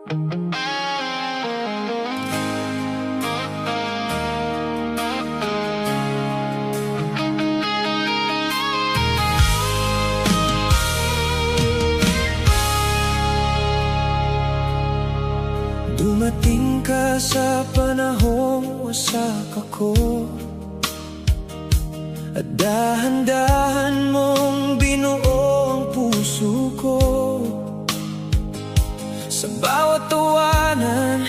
Dumating ka sa panahong wasak ako, at dahan-dahan mong binuo ang puso ko. Sa bawat tawanan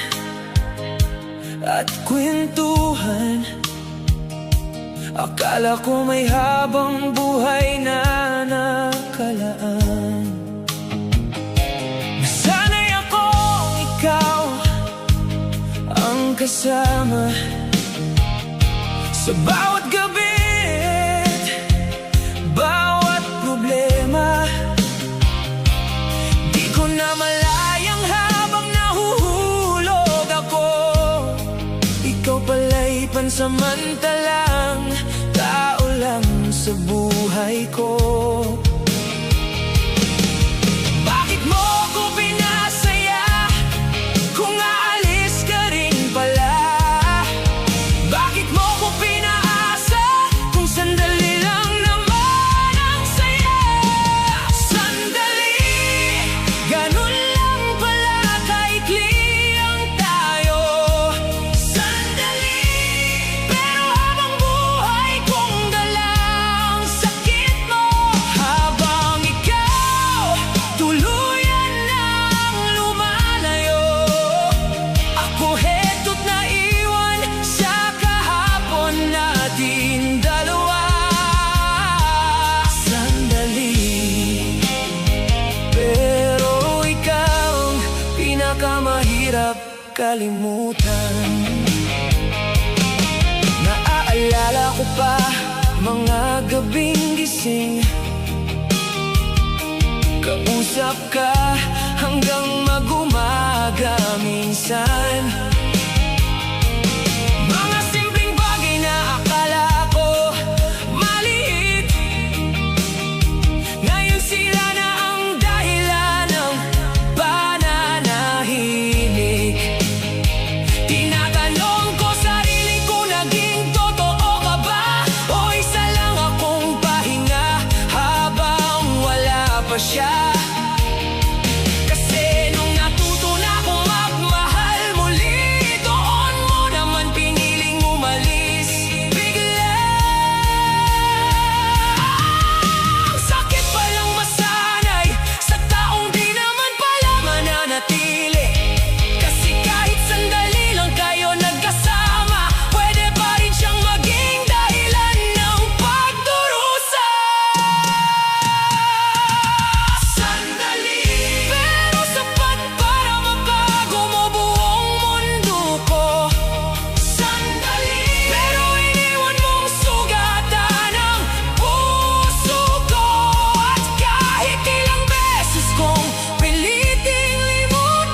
at kwentuhan, akala ko may habang buhay na nakalaan. Nasanay akong ikaw ang kasama sa bawat gabi, bawat problema. Di ko na malayang habang nahuhulog ako, ikaw pala'y pansamantalang tao lang sa buhay ko. Bakit mo ko pinasaya kung aalis ka rin pala? Bakit mo ko pinaasa kung sandali lang naman ang saya? Sandali, ganun lang pala kaikli ang tayo. Sandali, pero habang buhay kong dala ang sakit mo. Habang ikaw tuluyan nang lumalayo, ako heto't naiwan sa kahapon natin dalawa. Sandali, pero ikaw ang pinakamahirap kalimutan. Naaalala ko pa mga gabing gising, kausap ka hanggang mag-umaga minsan. Mga simpleng bagay na akala ko maliit, ngayon sila na ang dahilan ng pananahimik. Tinatanong ko sarili ko, naging totoo ka ba? O isa lang akong pahinga habang wala pa siya? Kasi nung natuto na akong magmahal muli, doon mo naman piniling umalis bigla. Ang sakit palang masanay sa taong di naman pala mananatili. Kasi kahit sandali lang kayo nagkasama, pwede pa rin siyang maging dahilan ng pagdurusa. Sandali, pero sapat para mabago mo buong mundo ko. Sandali, pero iniwan mong sugatan ang puso ko. At kahit ilang beses kong piliting limutan,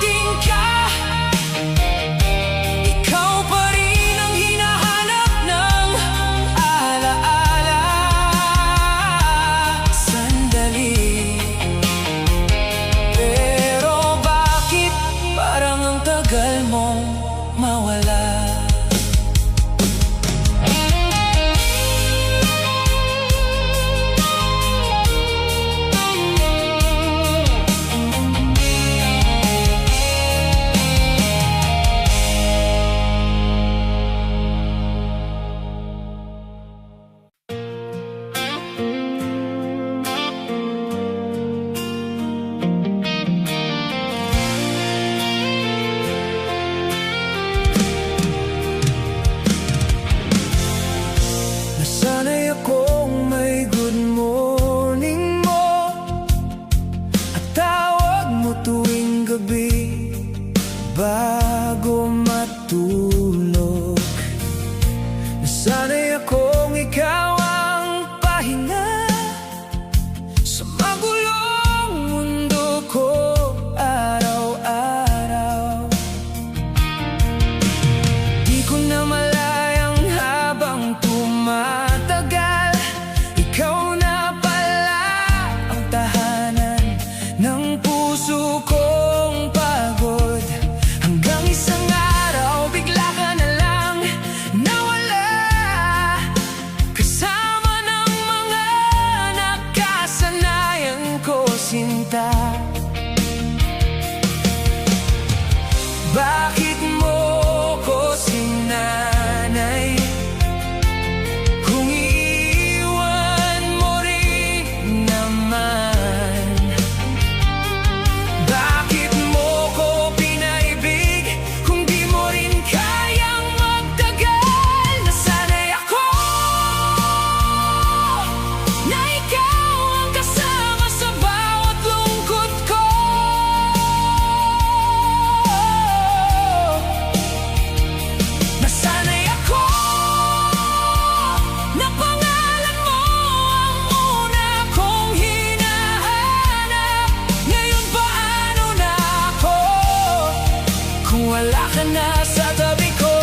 ka na sa tabi ko.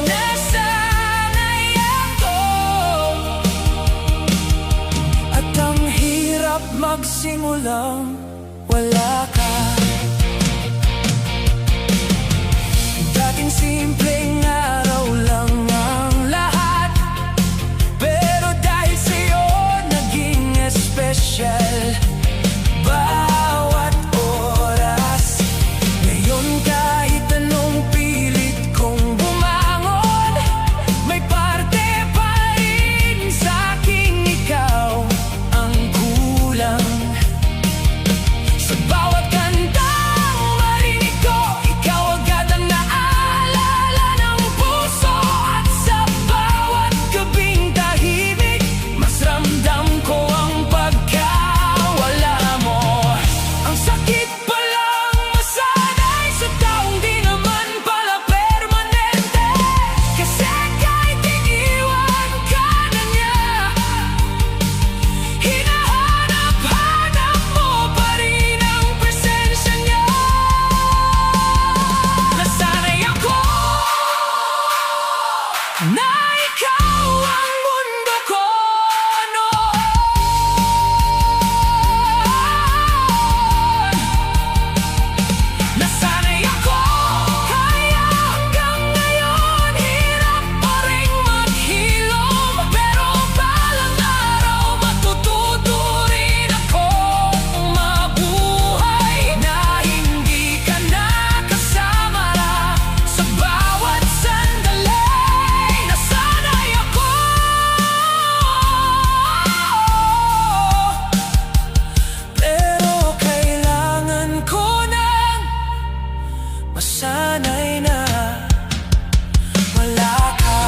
Nasanay ako, at ang hirap magsimulang wala ka. Dating simpleng araw lang ang lahat, pero dahil sa'yo naging espesyal bawat oras. Ngayon kahit anong pilit kong bumangon, may parte pa rin sa'king ikaw ang kulang. Sa bawat kantang marinig ko, ikaw agad ang naalala ng puso. At sa bawat gabing tahimik, mas ramdam ko ang pagkawala mo. Ang sakit palang masanay sa taong di naman pala permanente, kasi kahit iniwan ka na niya, hinahanap-hanap mo pa rin ang presensya niya. Nasanay ako na ikaw ang mundo ko noon. Nasanay ako, kaya hanggang ngayon hirap pa rin maghilom. Pero balang araw matututo rin akong mabuhay na hindi ka nakasama sa bawat sandali. Nasanay ako, pero kailangan ko nang masanay na wala ka.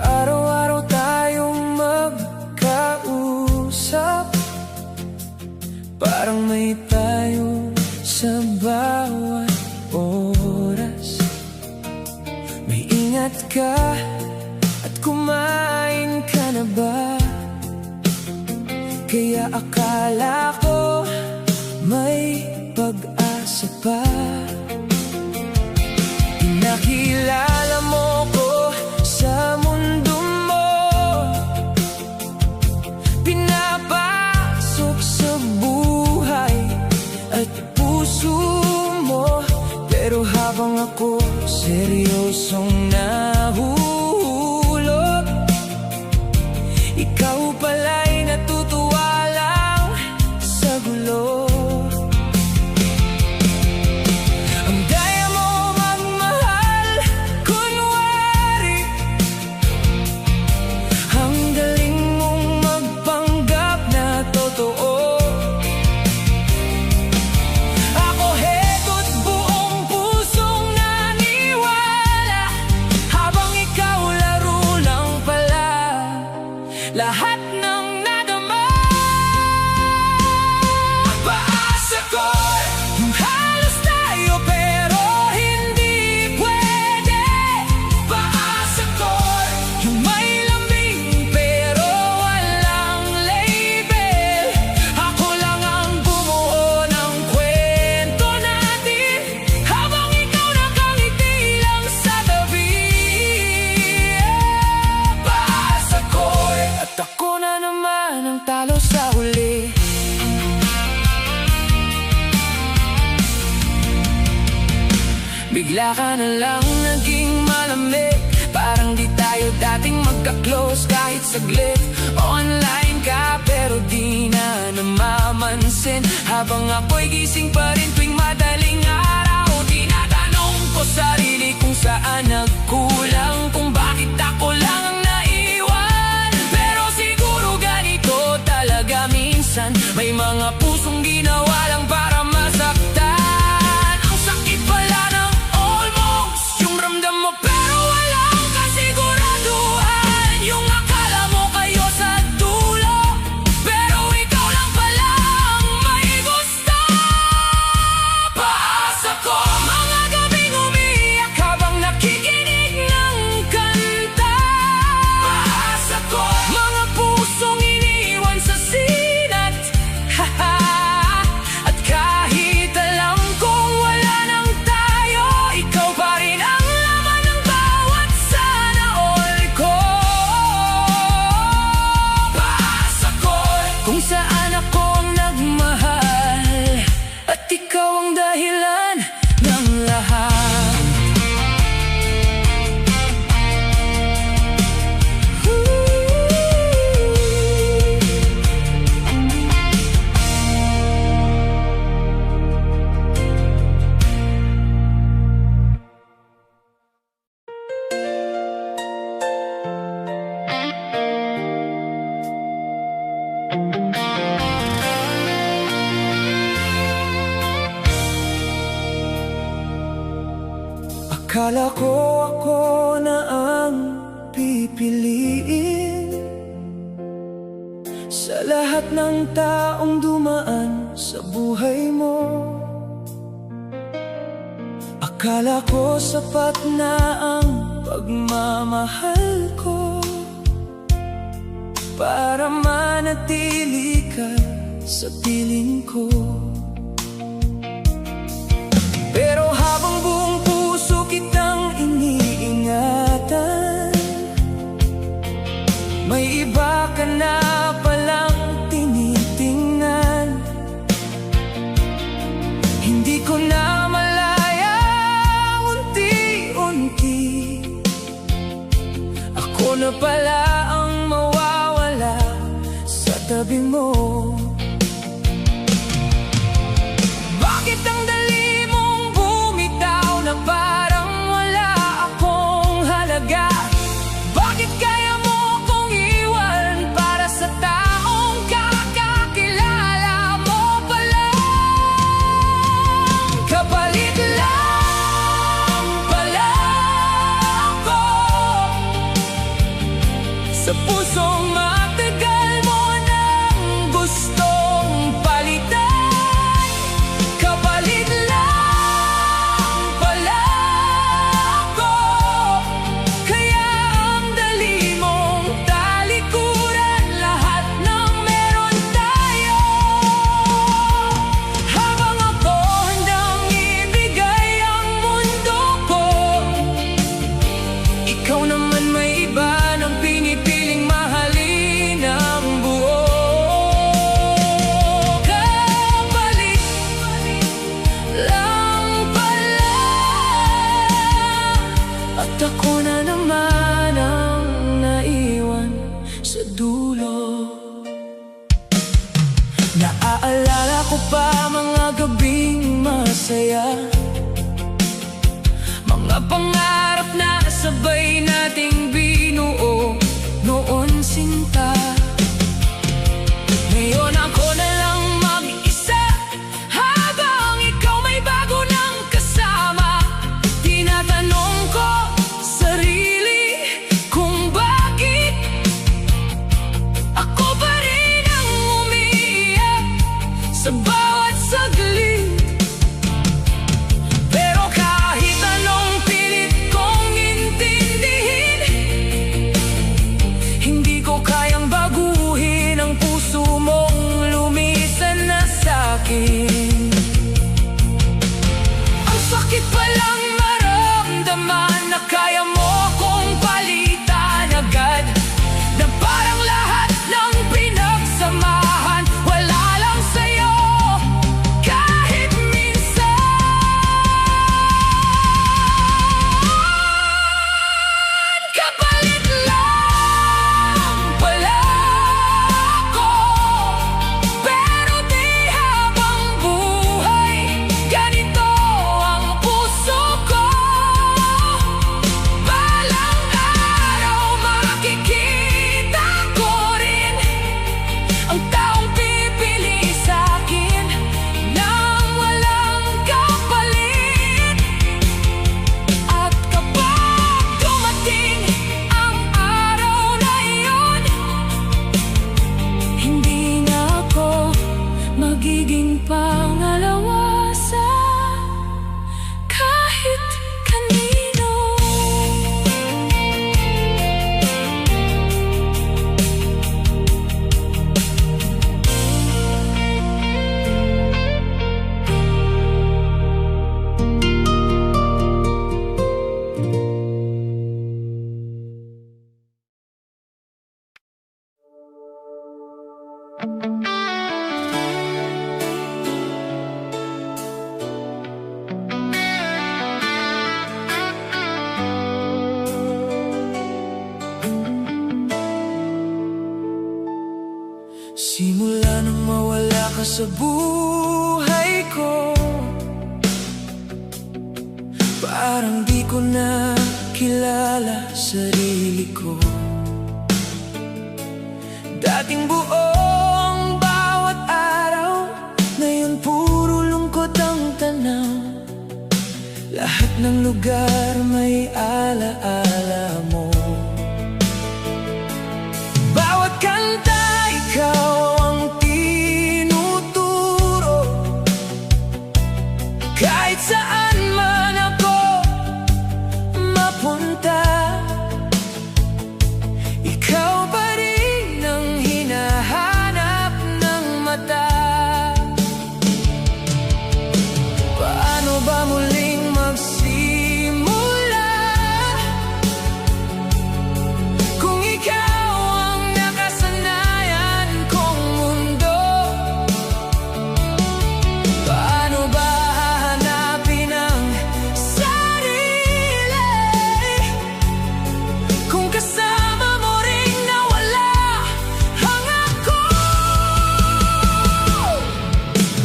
Araw-araw tayong magkausap, parang may tayo sa bawat oras. May ingat ka at kumain ka na ba? Kaya akala ko may pag-asa pa. Pinakilala mo ko sa mundo mo, pinapasok sa buhay at puso mo. Pero habang ako seryosong nahuhulog, ikaw pala'y natutuwa lang sa gulo. Ang daya mo magmahal, kunwari, ang galing mong magpanggap na totoo. Ako heto't buong pusong naniwala, habang ikaw laro lang pala lahat ng nadama. Ang paasa ko, yung halos tayo pero hindi pwede. Paasa ko, yung may lambing pero walang label. Ako lang ang bumuo ng kwento natin, habang ikaw nakangiti lang sa tabi. Paasa ko, at ako na naman ang talo sa huli. Bigla ka na lang naging malamig, parang di tayo dating magka-close kahit saglit. Online ka pero di na namamansin, habang ako'y gising pa rin tuwing madaling araw. Tinatanong ko sarili kung saan nagkulang, kung bakit ako lang ang naiwan. Pero siguro ganito talaga minsan, may mga pusong ginawa lang para ako ang nagmahal, at ikaw ang dahilan ng lahat. Akala ko ako na ang pipiliin sa lahat ng taong dumaan sa buhay mo. Akala ko sapat na ang pagmamahal ko para manatili ka sa piling ko. Pero habang buong puso kitang iniingatan, may iba ka na palang tinitingnan. Hindi ko na malaya, unti-unti ako na pala ang mawawala sa tabi mo. Bakit ang dali mong bumitaw na parang wala akong halaga? Bakit kaya mo akong iwan para sa taong kakakilala mo pala? Kapalit lang pala ako sa pusong matagal mo nang gustong palitan. Kapalit lang pala ako, kaya ang dali mong talikuran lahat ng meron tayo. Habang ako handang ibigay ang mundo ko, ikaw naman may iba ng pinipiling mahalin ang buo. Kapalit lang pala, at ako na naman ang naiwan sa dulo. Naaalala ko pa mga gabing masaya, mga pangarap na sabay nating binuo noon sinta. Ngayon ako na lang mag-isa, habang ikaw may bago ng kasama. Tinatanong ko sarili kung bakit ako pa rin ang umiiyak sa bawat saglit. Pero kahit anong pilit kong intindihin, hindi ko kayang baguhin ang puso mong lumisan na sa'kin. Ang sakit palang maramdaman na kaya mo akong palitan agad, na parang lahat ng pinagsamahan wala lang sa'yo kahit minsan. Kapalit lang pala ako, pero di habang ka sa buhay ko. Parang di ko na kilala sarili ko. Dating buong bawat araw, ngayon puro lungkot ang tanaw. Lahat ng lugar may alaala mo. Bawat kanta, ikaw ang tinuturo. Kahit saan man ako mapunta, ikaw pa rin ang hinahanap ng mata. Paano ba muling magsimula kung ikaw ang nakasanayan kong mundo? Paano ba hahanapin ang sarili kung kasama mo ring nawala ang ako?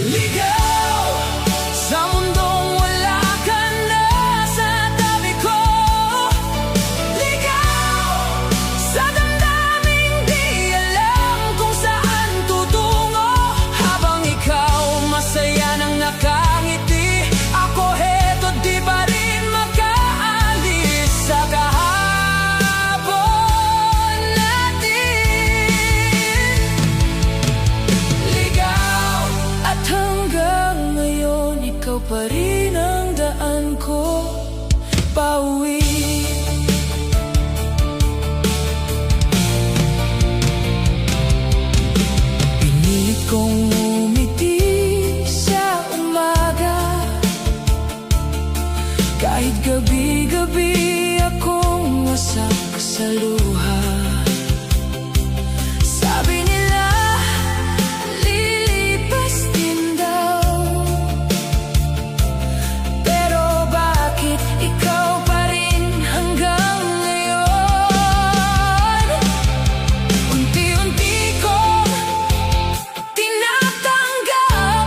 Ligaw sa mundong wala ka na sa tabi ko. Ligaw sa damdaming di alam kung saan tutungo. Habang ikaw masaya nang nakangiti, ako heto di pa rin makaalis sa kahapon natin. Ligaw at hanggang ngayon, ikaw pa rin ang daan ko pauwi. Pinilit kong umiti sa umaga, kahit gabi-gabi akong wasak sa luha. Sabi nila, lilipas din daw, pero bakit ikaw pa rin hanggang ngayon? Unti-unti kong tinatanggap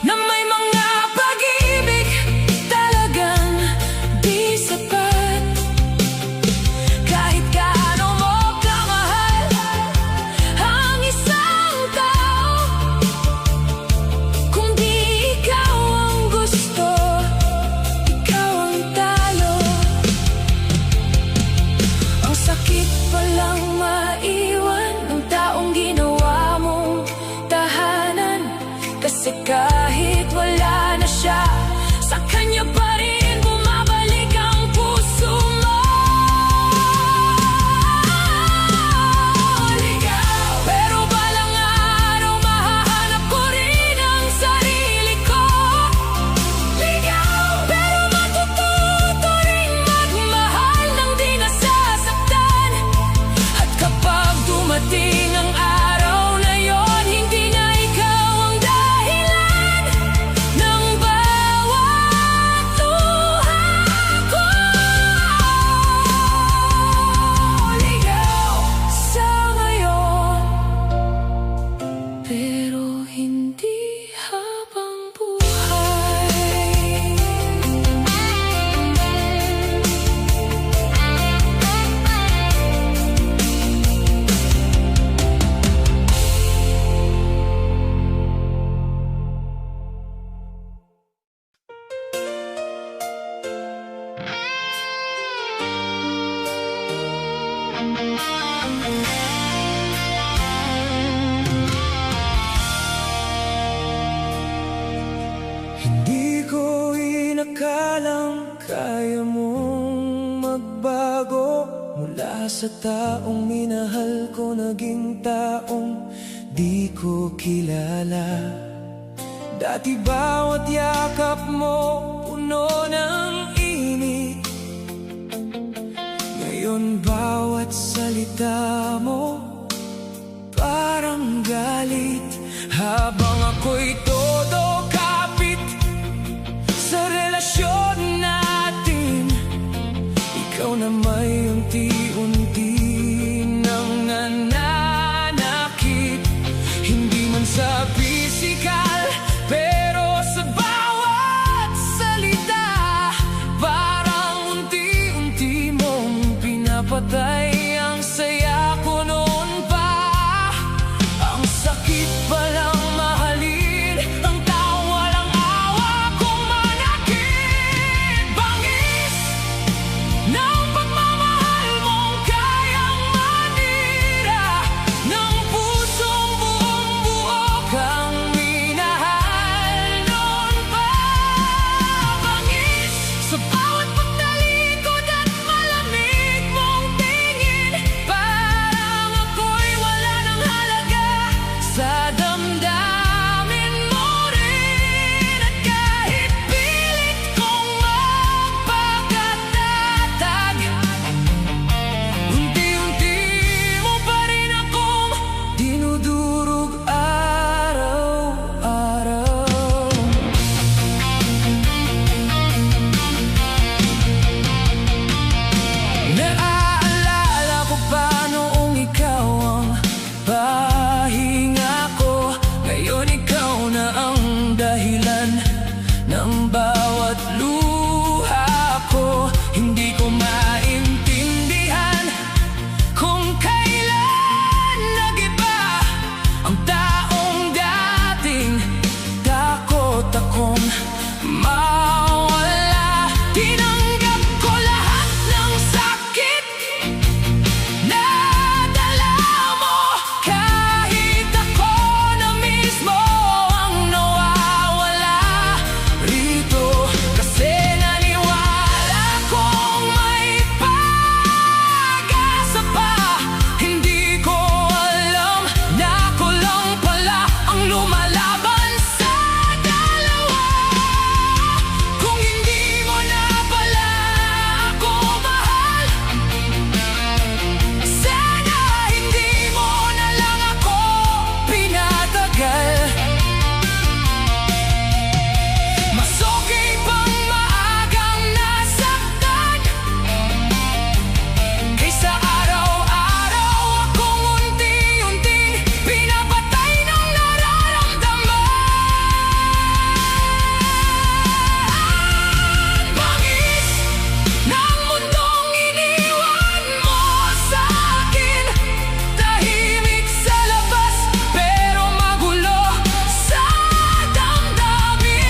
na may mga pag-ibig talagang di sapat. Kahit gaano mo kamahal ang isang tao, kung di ikaw ang gusto, ikaw ang talo. Ang sakit palang maiwan ng taong ginawa mong tahanan. Kasi kahit wala na siya, sa kanya pa rin bumabalik ang puso mo. Ligaw, pero balang araw mahahanap ko rin ang sarili ko. Ligaw, pero matututo rin magmahal nang di nasasaktan. At kapag dumating ang araw na yon, hindi na ikaw ang dahilan ng bawat luha ko. Ligaw sa ngayon, pero hindi habang buhay. Hindi ko inakalang kaya mong magbago. Mula sa taong minahal ko, naging taong di ko kilala. Dati bawat yakap mo puno ng init, ngayon bawat salita mo parang galit. Habang ako'y todo kapit sa relasyon natin, ikaw na may unti-unti nang nananakit. Hindi man sa pisikal, pero sa bawat salita parang unti-unti mong pinapatay ang saya ko noon pa. Ang sakit palang mahalin ang taong walang awa kung manakit. Bangis ng pagmamahal mong kayang manira ng pusong buong-buo kang minahal noon pa. Bangis sa bawat pagtalikod at malamig mong tingin, parang ako'y wala ng halaga sa damdamin mo rin. At kahit pilit kong magpakatatag, unti-unti mo pa rin akong dinudurog araw-araw. Naaalala ko pa noong ikaw ang pahinga ko. Ngayon ikaw na ang dahilan ng bawat luha ko. Hindi ko maintindihan kung kailan nag-iba ang taong dating takot akong mawala. Tinanggap ko lahat ng sakit na dala mo, kahit ako na mismo ang nawawala rito. Kasi naniwala kong may pag-asa pa. Hindi ko alam na ako lang pala ang lumalaban sa dalawa. Kung hindi mo na pala ako mahal, sana hindi mo na lang ako pinatagal. Mas okay pang maagang nasaktan kaysa araw-araw akong unti-unting pinapatay ng nararamdaman. Bangis ng mundong iniwan mo sa akin, tahimik sa labas pero magulo sa damdamin.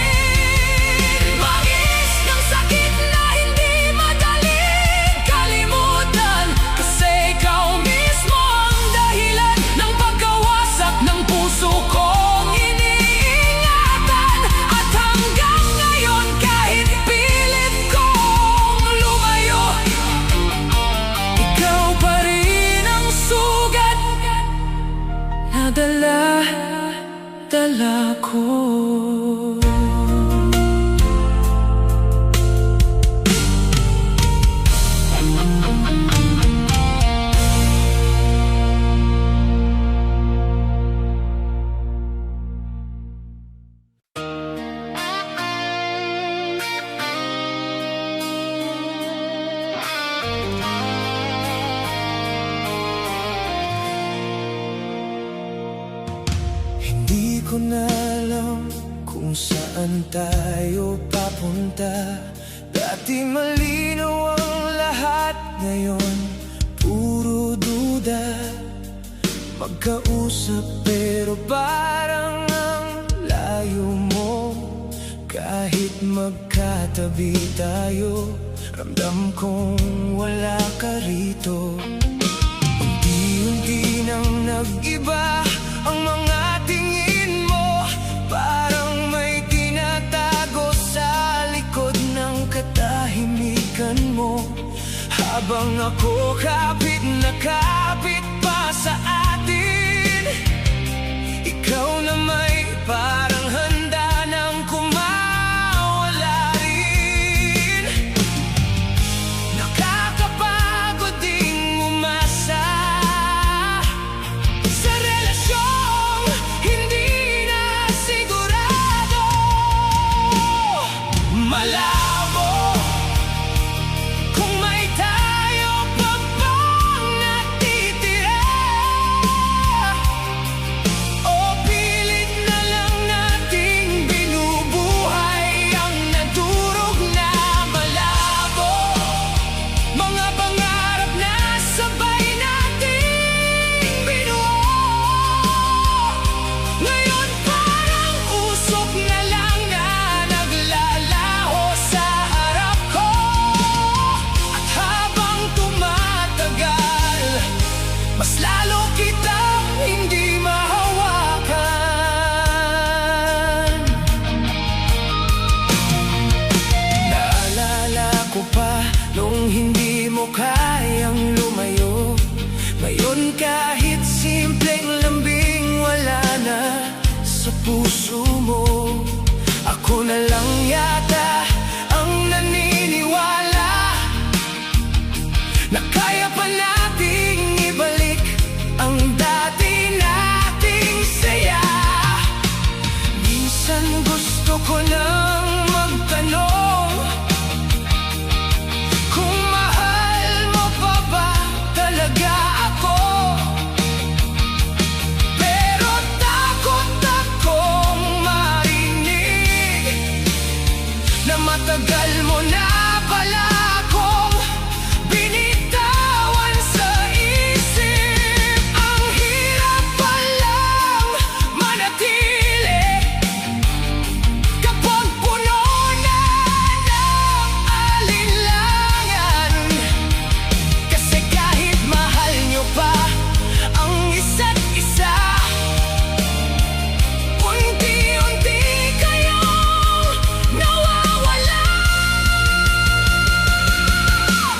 Bangis ng sakit na hindi madaling kalimutan, kasi ikaw mismo ang dahilan ng pagkawasak ng puso kong iniingatan. At hanggang ngayon kahit pilit kong lumayo, ikaw pa rin ang sugat na dala-dala ko. Hindi ko na alam kung saan tayo papunta. Dati malinaw ang lahat, ngayon puro duda. Magkausap pero parang ang layo mo. Kahit magkatabi tayo, ramdam kong wala ka rito. Unti-unti nang nag-iba ang mga tingin mo, parang may tinatago sa likod ng katahimikan mo. Habang ako kapit na kapit pa sa atin, ikaw na may parang handa nang kumawala rin. Nakakapagod ding umasa sa relasyong hindi na sigurado. Malabo kung may tayo pa bang natitira. puso mo. Ako na lang yata ang naniniwala na kaya pa nating ibalik ang dati nating saya. Minsan gusto ko nang magtanong kung mahal mo pa ba talaga ako. Pero takot akong marinig na matagal mo na pala akong binitawan sa isip. Ang hirap palang manatili kapag puno na ng alinlangan. Kasi kahit mahal nyo pa ang isa't isa, unti-unti kayong nawawala.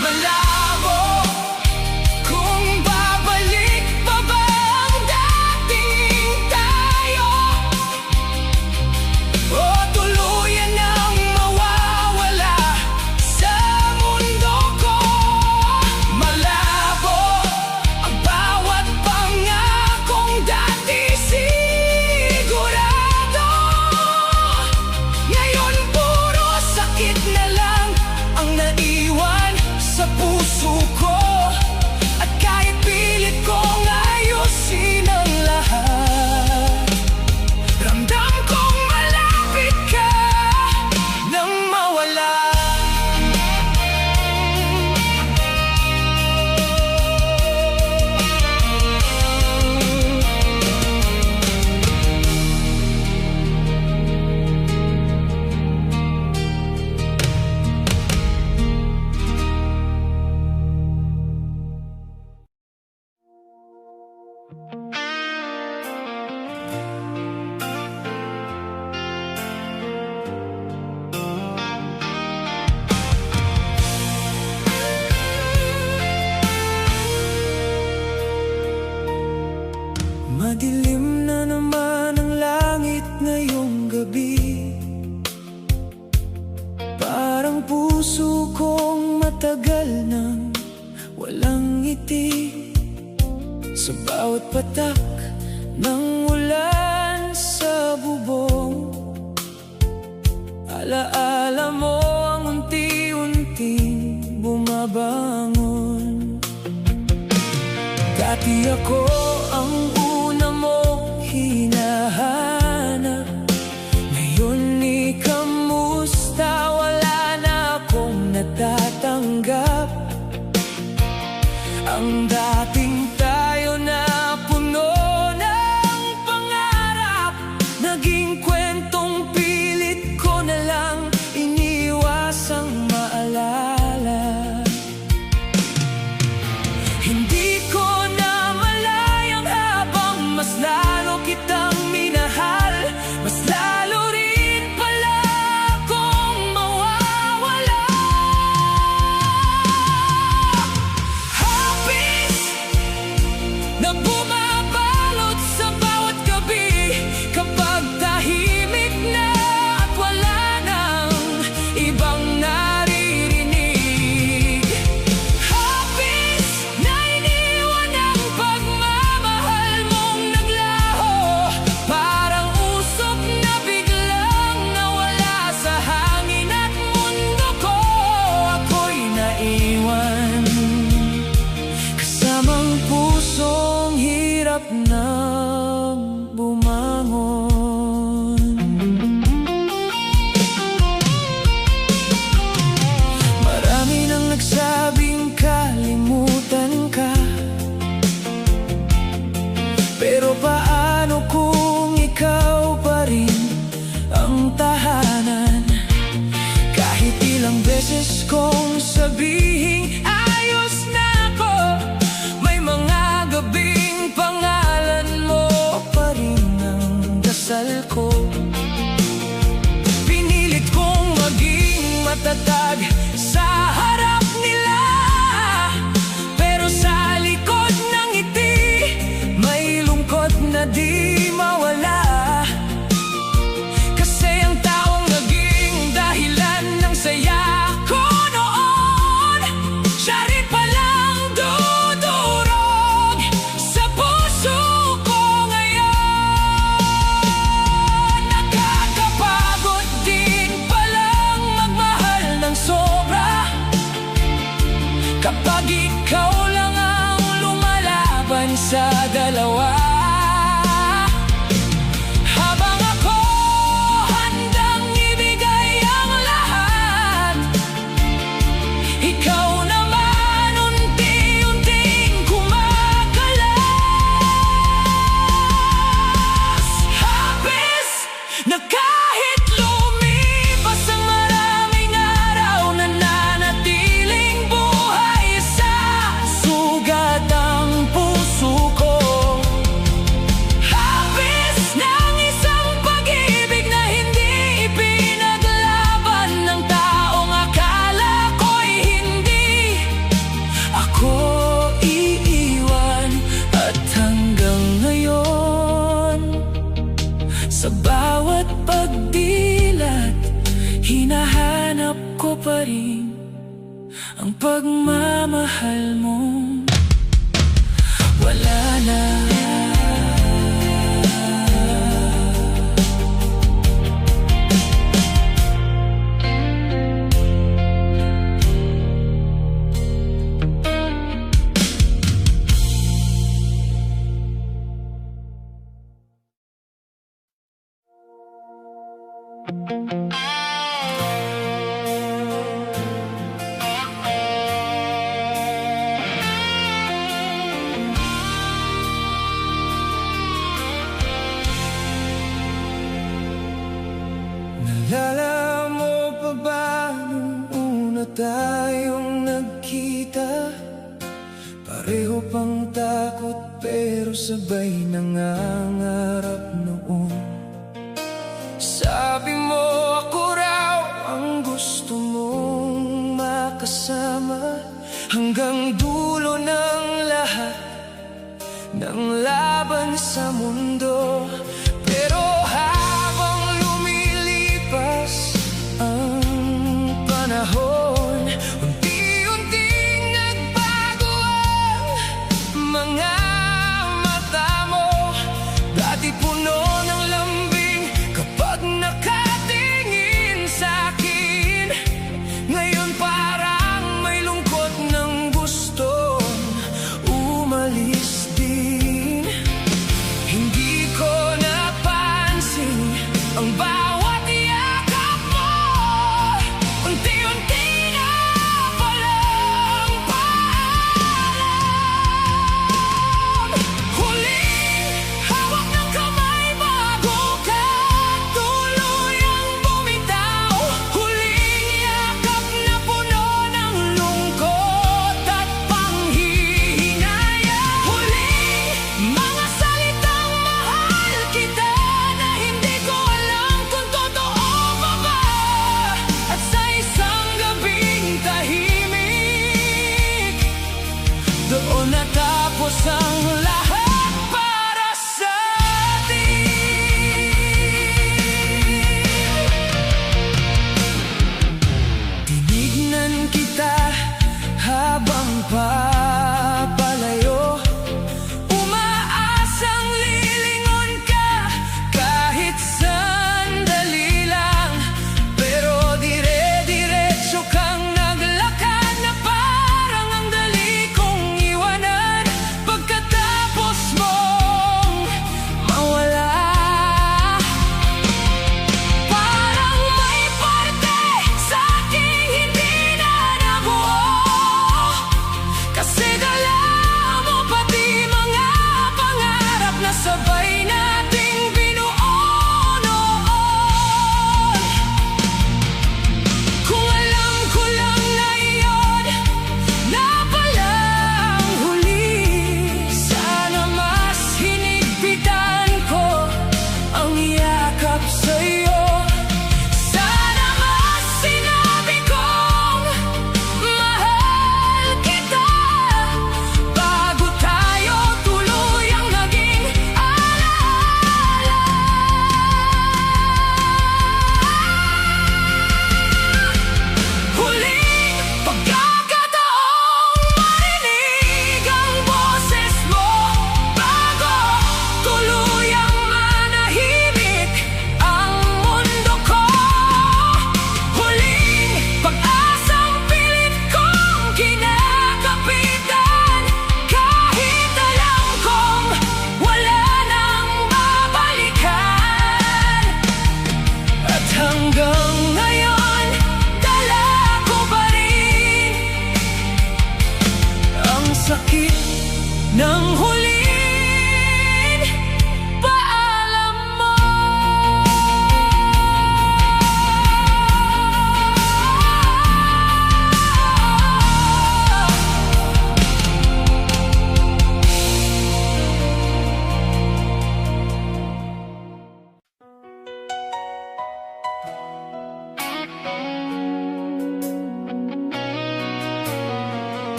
Malabo kung babalik pa ba ang dating tayo, o tuluyan nang mawawala sa mundo ko. Malabo ang bawat pangakong dati sigurado. Ngayon puro sakit na lang ang naiwan sa puso ko. At kahit pilit kong ayusin ang lahat, ramdam kong malapit ka nang mawala. Madilim na naman ang langit ngayong gabi. Parang puso kong matagal nang walang ngiti. Sa bawat patak ng ulan sa bubong, alaala mo ang unti-unting bumabangon. Dati ako ang una mong hinahanap. Ngayon ni kamusta, wala na akong natatanggap. Ang dating tayo na puno ng pangarap, naging kwentong pilit ko na lang iniwasang maalala. Hindi ko na malayang habang mas lalo kitang minahal, mas lalo rin pala akong mawawala. Hapis na bumabalot sa bawat gabi, kapag tahimik na at wala nang ibang naririnig. Hapis na iniwan ang pagmamahal mong naglaho, parang usok na biglang nawala sa hangin at mundo ko. Ako'y naiwan kasamang pusong hirap nang bumangon. Marami nang nagsabing kalimutan ka, pero paano kung ikaw pa rin ang tahanan? Kahit ilang beses kong sabihing ayos na ako, may mga gabing pangalan mo pa rin ang dasal ko. Pinilit kong maging matatag sa harap nila, pero sa likod ng ngiti may lungkot na di mawala. Sa bawat pagdilat, hinahanap ko pa rin ang pagmamahal mo. Wala na. Naalala mo pa ba nung una tayong nagkita? Pareho pang takot pero sabay nangangarap noon. Sabi mo ako raw ang gusto mong makasama, hanggang dulo ng lahat ng laban sa mundo. Pero habang lumilipas ang panahon, unti-unting nagbago ang mga mata mo. Dati puno ng lambing kapag nakatingin sa'kin, ngayon parang may lungkot ng gustong umalis din. Hindi ko na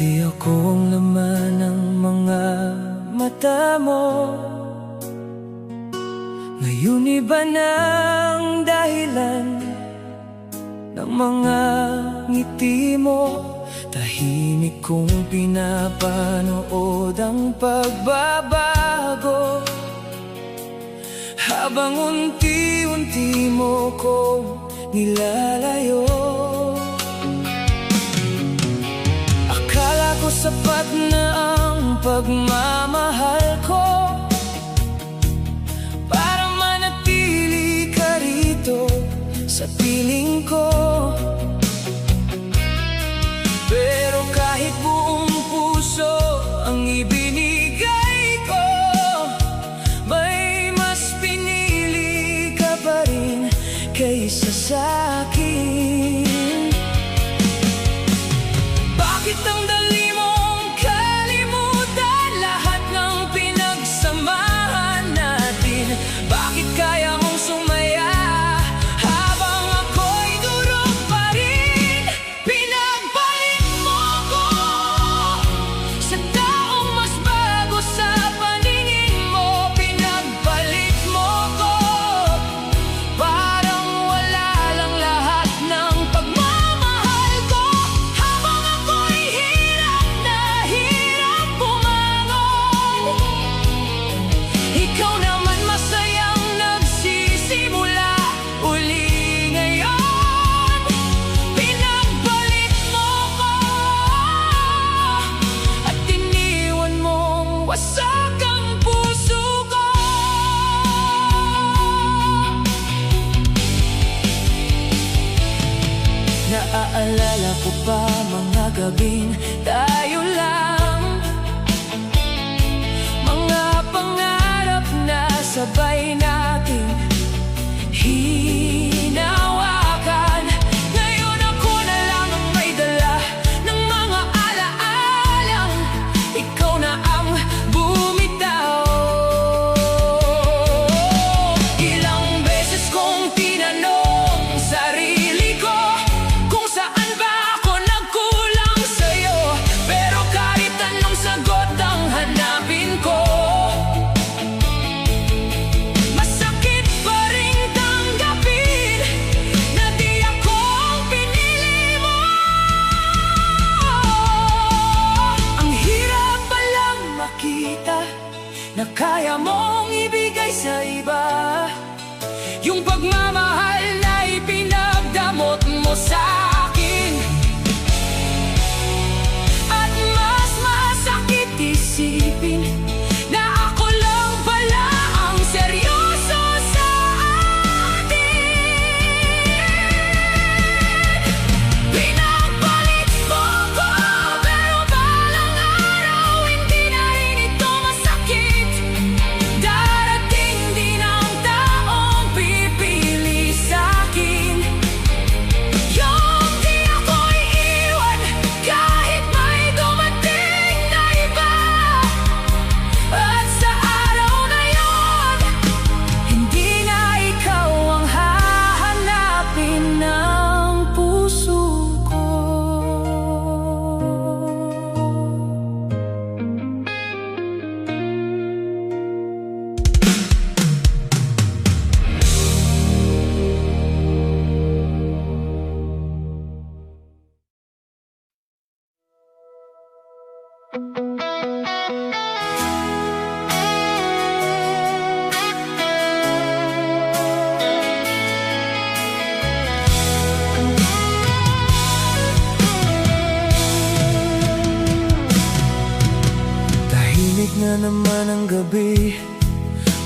Dati akong laman ng mga mata mo. Ngayon iba ng dahilan ng mga ngiti mo. Tahimik kong pinapanood ang pagbabago, habang unti-unti mo kong nilalayo. Akala ko sapat na ang pagmamahal ko para manatili ka rito sa piling ko. Pero kahit buong puso ang ibinigay ko, may mas pinili ka pa rin kaysa sa'kin. Bakit ang dali mong kalimutan lahat ng pinagsamahan natin? Bakit kaya mong sumaya habang ako'y durog pa rin? Pinagpalit mo ko sa taong mas bago sa paningin mo. Pinagpalit mo ko, parang wala lang lahat ng pagmamahal ko. Habang ako'y hirap na hirap bumangon, ikaw naman masayang nagsisimula uli ngayon. Pinagpalit mo ko at iniwan mong wasak ang puso ko. Naaalala ko pa mga gabing tayo lang, mga pangarap na sabay nating hinawakan. Ngayon ako na lang ang may dala ng mga alaalang ikaw na ang bumitaw. Ilang beses kong tinanong sarili ko kung saan ba ako nagkulang sa'yo, pero kahit anong sagot ang hanapin ko, masakit pa rin tanggapin na di ako ang pinili mo. Ang hirap palang makita na kaya mong ibigay sa iba yung pagmamahal na ipinagdamot mo sa akin. At mas masakit isipin na ako lang pala ang seryoso sa atin. Pinagpalit mo ko, pero balang araw hindi na rin ito masakit. Darating din ang taong pipili sa'kin, yung di ako iiwan kahit may dumating na iba. At sa araw na yon, hindi na ikaw ang hahanapin ng puso ko. Tahimik na naman ang gabi,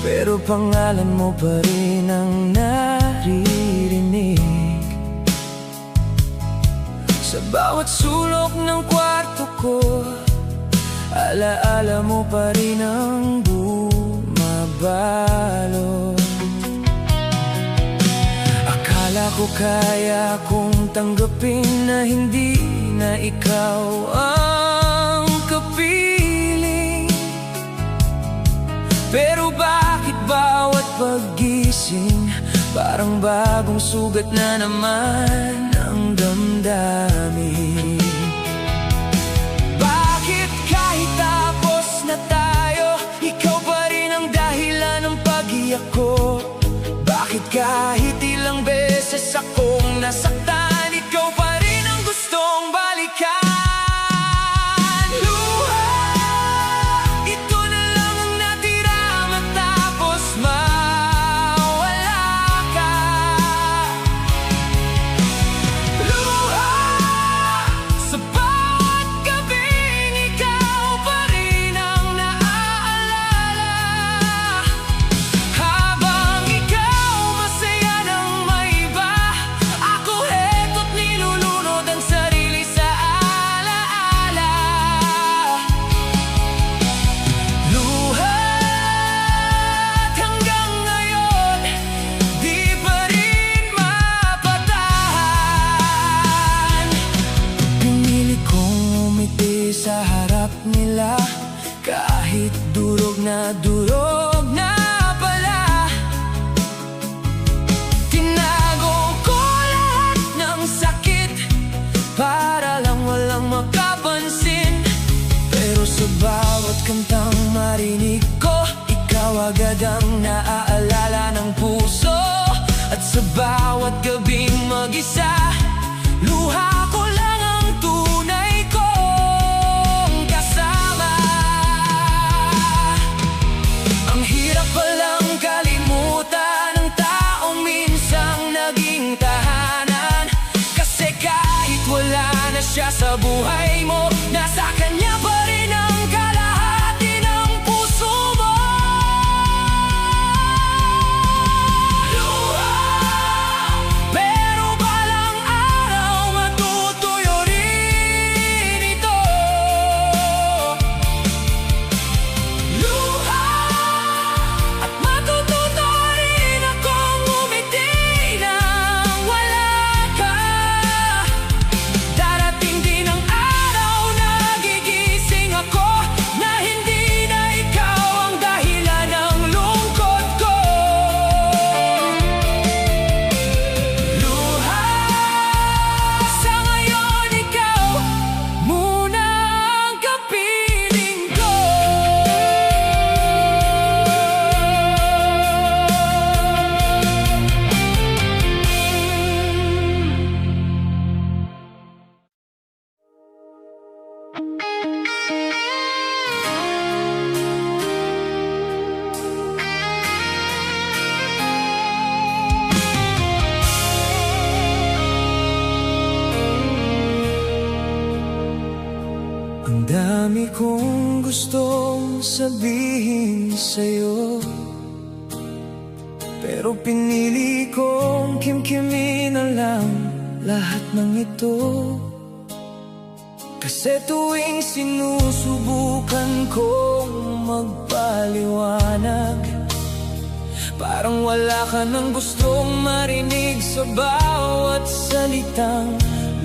pero pangalan mo pa rin ang naririnig. Sa bawat sulok ng kwarto ko, alaala mo pa rin ang bumabalot. Akala ko kaya kong tanggapin na hindi na ikaw ang kapiling. Pero bakit bawat paggising parang bagong sugat na naman ang damdamin? bawat kantang marinig ko, ikaw agad ang naaalala ng puso. At sa bawat gabing mag-isa, luha ko lang ang tunay kong kasama. Ang hirap palang kalimutan ng taong minsang naging tahanan. Kasi kahit wala na siya sa buhay mo, nasa kanya pa rin ang kalahati ng puso mo. Luha, pero balang araw matutuyo rin ito. Luha, at matututo rin akong umiti nang wala ka. Darating din ang araw na gigising ako, na hindi na ikaw ang dahilan ng lungkot ko. Luha, sa ngayon ikaw muna ang kapiling ko. Ang dami kong gustong sabihin sa'yo, pero pinili kong kimkimin na lang lahat ng ito. Kasi tuwing sinusubukan kong magpaliwanag, parang wala ka nang gustong marinig sa bawat salitang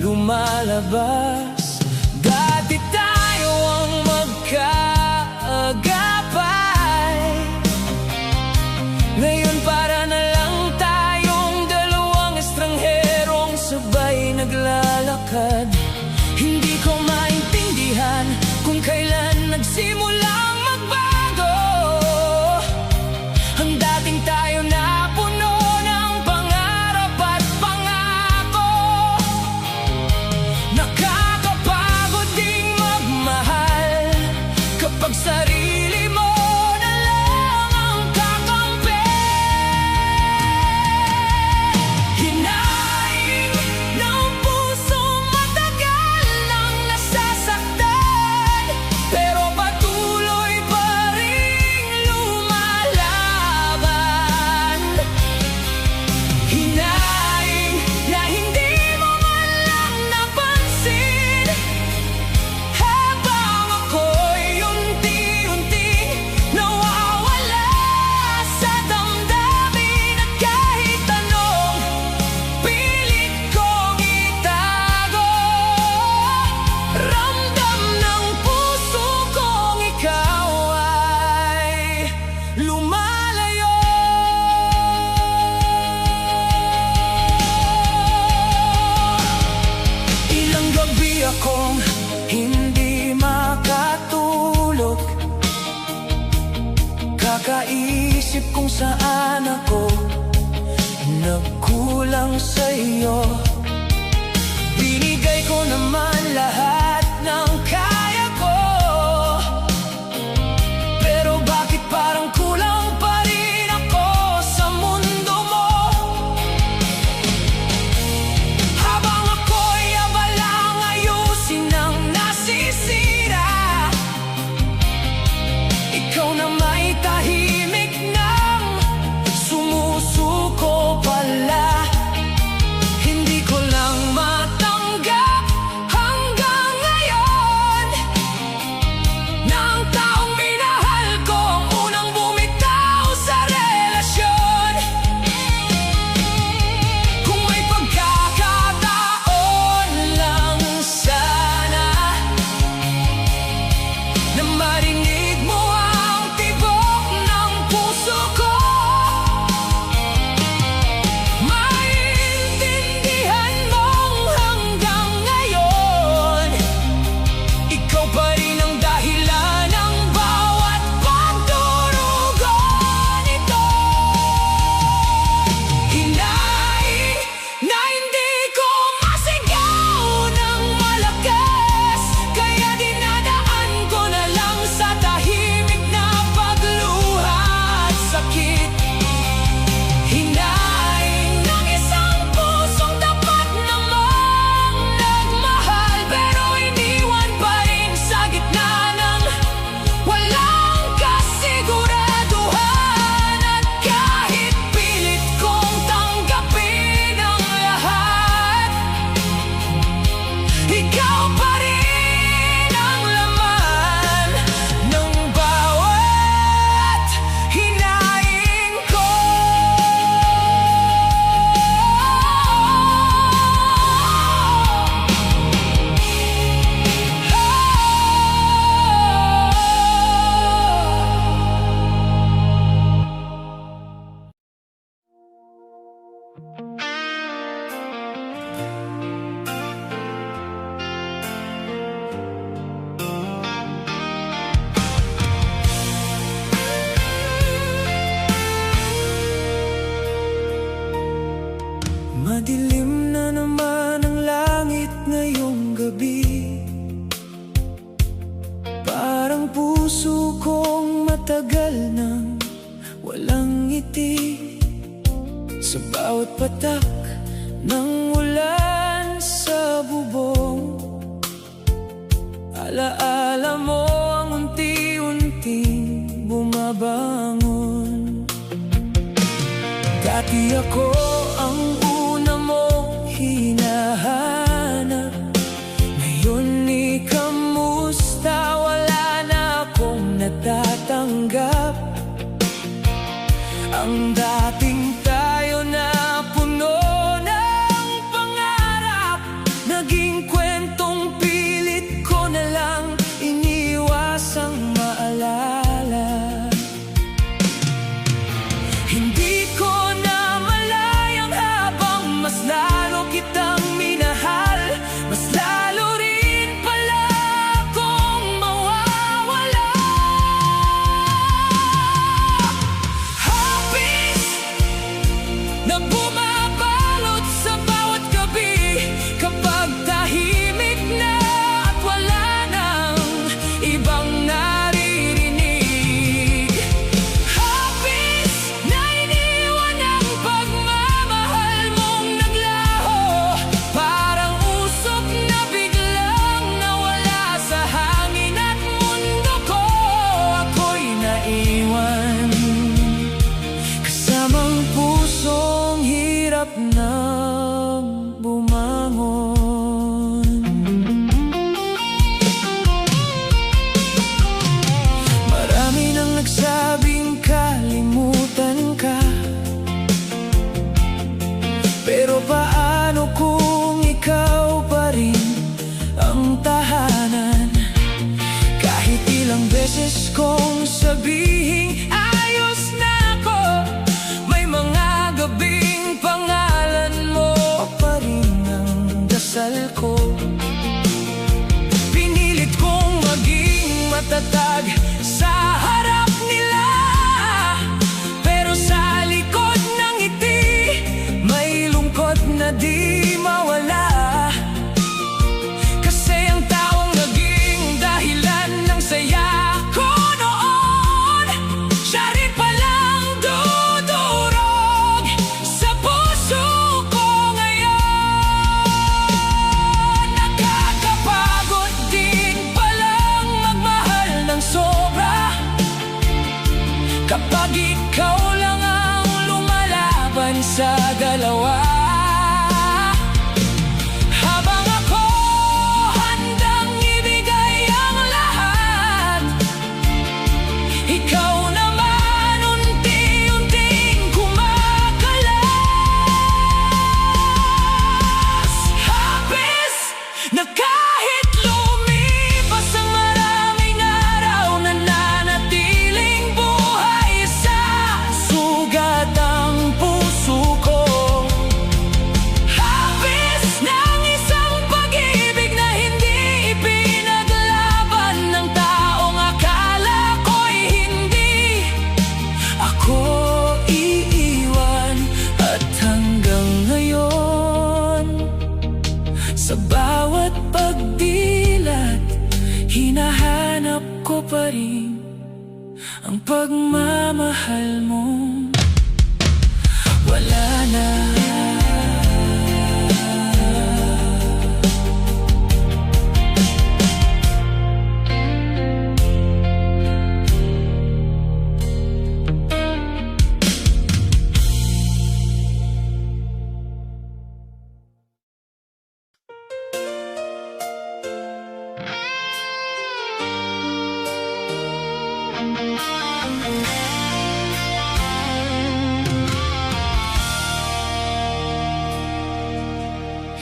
lumalabas. Dati tayo ang magkaagapay, ngayon para na lang tayong dalawang estrangherong sabay naglalakad. Hindi ko maintindihan kung kailan nagsimulang magbago ang dating tayo na puno ng pangarap at pangako. Nakakapagod ding magmahal kapag sarili mo na lang ang kakampi. Hinaing ng pusong matagal nang nasasaktan, pero patuloy pa ring lumalaban. Hinaing na hindi mo man lang napansin, habang ako'y unti-unting nawawala sa damdamin. At kahit anong pilit kong itago, ramdam ng puso kong ikaw ay lumalayo. Ilang gabi akong hindi makatulog, kakaisip kung saan ako nagkulang sa'yo. Binigay ko naman lahat ng kaya ko, pero bakit parang kulang pa rin ako sa mundo mo? Habang ako'y abalang ayusin ang nasisira, ikaw na may tahimik nang sumusuko pala. Hindi ko lang matanggap hanggang puso kong matagal nang walang ngiti. Sa bawat patak ng ulan sa bubong, alaala mo ang unti-unting bumabangon. Dati ako ang una mong hinahanap. Ngayon ni kamusta, wala na akong natatanggap. Ang dating tayo na puno ng pangarap, naging kwentong pilit ko na lang iniwasang maalala. Hindi ko na malayang habang mas lalo kitang minahal, mas lalo rin pala akong mawawala. Hapis na bumabalot sa bawat gabi, kapag tahimik na at wala nang ibang naririnig. Hapis na iniwan ang pagmamahal mong naglaho, parang usok na biglang nawala sa hangin at mundo ko. Ako'y naiwan kasamang pusong hirap nang bumangon. Marami nang nagsabing kalimutan ka, pero paano kung ikaw pa rin ang tahanan? Kahit ilang beses kong sabihing ayos na ako, may mga gabing pangalan mo pa rin ang dasal ko. Pinilit kong maging matatag sa harap nila, pero sa likod ng ngiti may lungkot na di mawala. Kasi ang taong naging dahilan ng saya ko noon, siya rin palang dudurog sa puso ko ngayon. Nakakapagod din palang magmahal ng sobra, kapag ikaw lang ang lumalaban sa dalawa. Habang ako handang ibigay ang lahat, ikaw naman unti-unting kumakalas. Hapis na kahit lumipas ang maraming araw, nananatiling buhay sa sugat ang puso ko. Hapis ng isang pag-ibig na hindi ipinaglaban ng taong akala ko'y hindi ako iiwan. At hanggang ngayon, sa bawat pagdilat, hinahanap ko pa rin ang pagmamahal mo. Wala na.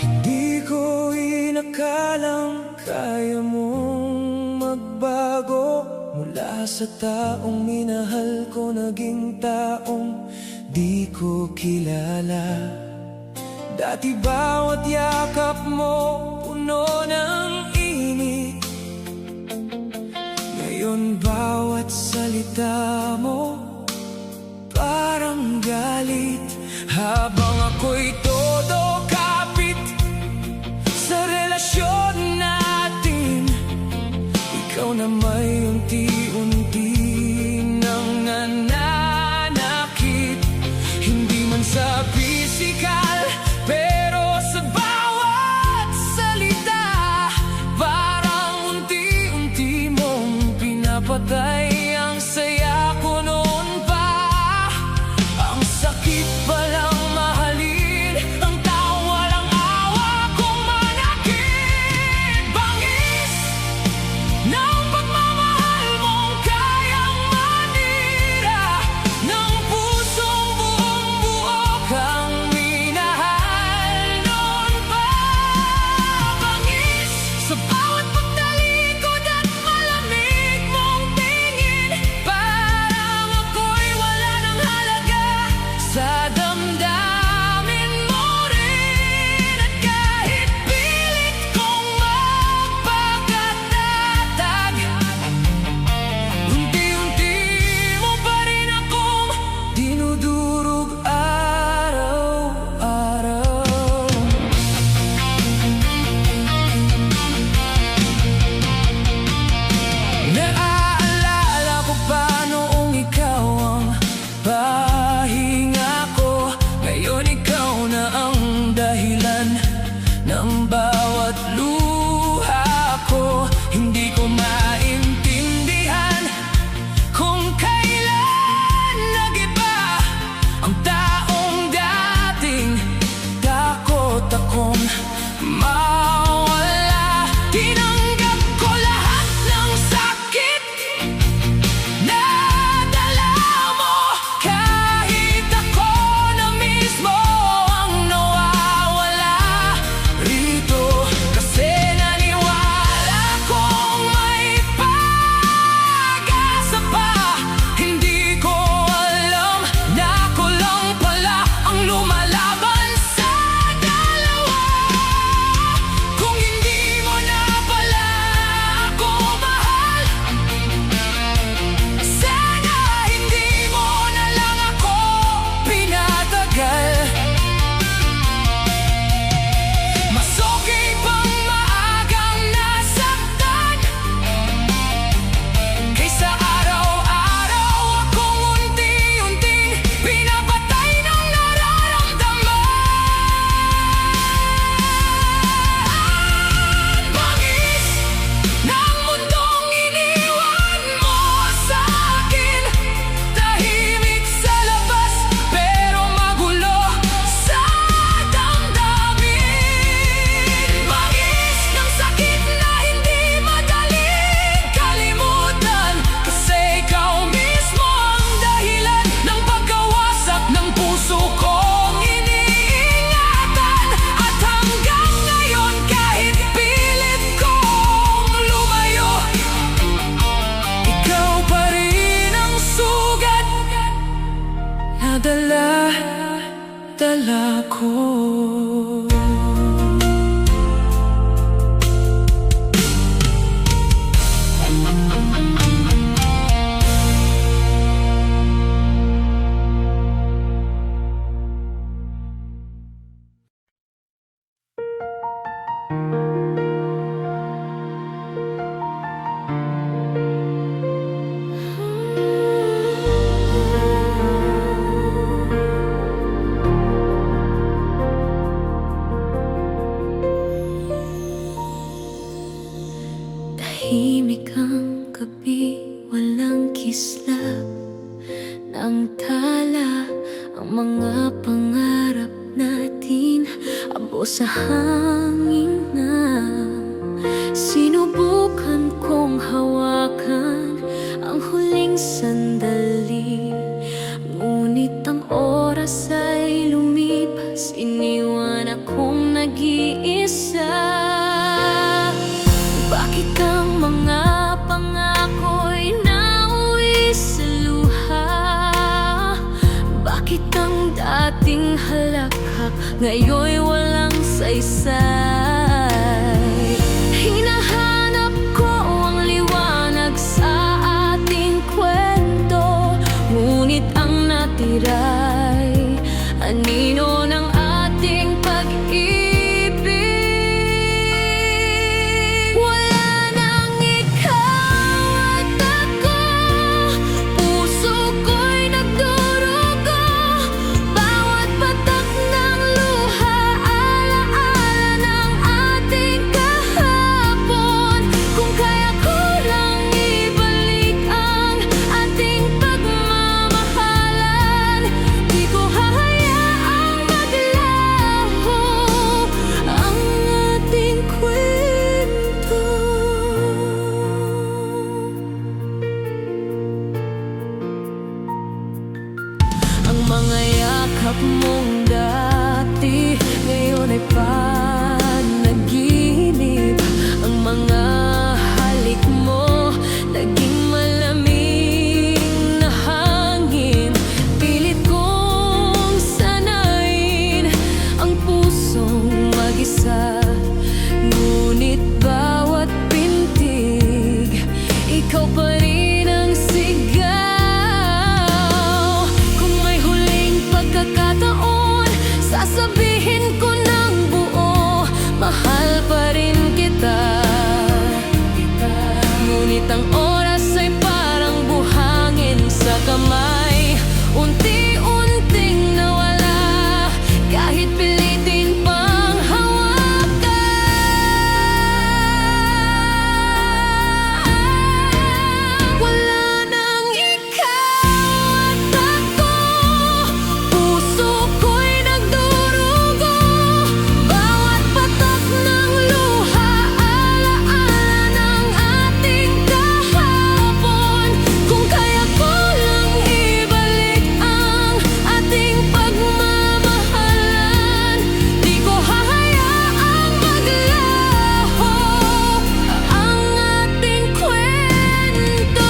Hindi ko inakalang kaya mong magbago. Mula sa taong minahal ko, naging taong di ko kilala. Dati bawat yakap mo puno ng init, ngayon bawat salita mo parang galit. Habang ako'y todo kapit sa relasyon natin, ikaw na may unti-unti nang nananakit. Hindi man sa pisikal, pero sa bawat salita, parang unti-unti mong pinapatay ang saya ko noon pa. Ang sakit palang mahalin ang taong walang awa kung manakit. Bangis ng pagmamahal mong kayang manira ng pusong buong-buo kang minahal noon pa. Bangis sa bawat pagtalikod at malamig mong tingin, parang ako'y wala ng halaga sa damdamin mo rin. At kahit pilit kong magpakatatag, unti-unti mo pa rin akong dinudurog araw-araw. Naaalala ko pa noong ikaw ang pahinga ko. Ngayon ikaw na ang dahilan ng bawat luha ko. Hindi ko maintindihan kung kailan nag-iba ang taong dating takot akong mawala. Tinanggap ko lahat ng sakit na dala mo, kahit ako na mismo ang nawawala rito. Kasi naniwala kong may pag-asa pa. Hindi ko alam na ako lang pala ang lumalaban sa dalawa. Kung hindi mo na pala ako mahal, sana hindi mo na lang ako pinatagal. Mas okay pang maagang nasaktan kaysa araw-araw akong unti-unting pinapatay ng nararamdaman. Bangis ng mundong iniwan mo sa akin, tahimik sa labas pero magulo sa damdamin. Bangis ng sakit na hindi madaling kalimutan, kasi ikaw mismo ang dahilan ng pagkawasak ng puso kong iniingatan. At hanggang ngayon, kahit pilit kong lumayo, ikaw pa rin ang sugat na dala-dala ko. Tahimik ang gabi, walang kislap ng tala. Ang mga pangarap natin abo sa hangin na. Sinubukan kong hawakan ang huling sandali, ngunit ang oras ay lumipas, iniwan akong nag-iisa. Bakit ang mga pangako'y nauwi sa luha? Bakit ang dating halakhak ngayon'y walang saysay? Hinahanap ko ang liwanag sa ating kwento, ngunit ang natira'y anino ng ating pag-ibig. Wala nang ikaw Ngunit ang oras ay parang buhangin sa kamay, unti-unting nawala kahit pilitin pang hawakan. Wala nang ikaw at ako, puso ko'y nagdurugo. Bawat patak ng luha, alaala ng ating kahapon. Kung kaya ko lang ibalik ang ating pagmamahalan, di ko hahayaang maglaho ang ating kwento.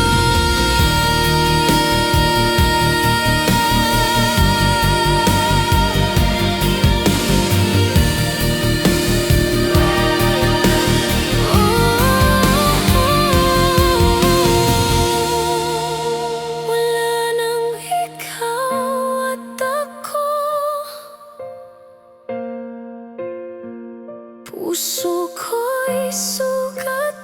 Wala nang ikaw at ako, puso ko'y sugat